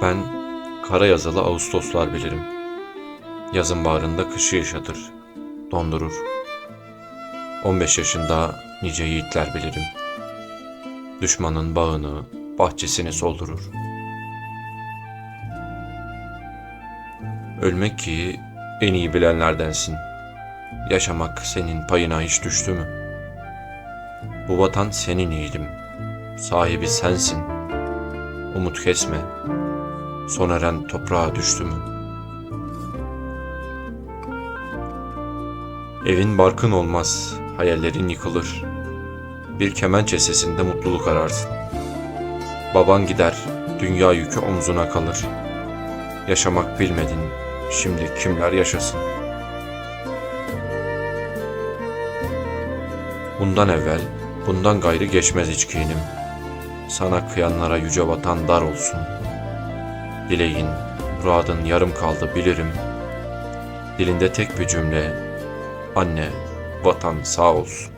Ben kara yazılı Ağustoslar bilirim. Yazın bağrında kışı yaşatır, dondurur. 15 yaşında nice yiğitler bilirim. Düşmanın bağını, bahçesini soldurur. Ölmek ki en iyi bilenlerdensin. Yaşamak senin payına hiç düştü mü? Bu vatan senin yiğidim. Sahibi sensin. Umut kesme. Son eren toprağa düştü mü? Evin barkın olmaz, hayallerin yıkılır. Bir kemençe sesinde mutluluk ararsın. Baban gider, dünya yükü omzuna kalır. Yaşamak bilmedin, şimdi kimler yaşasın? Bundan evvel, bundan gayrı geçmez hiç kinim. Sana kıyanlara yüce vatan dar olsun. Dileğin, muradın yarım kaldı bilirim. Dilinde tek bir cümle, anne, vatan sağ olsun.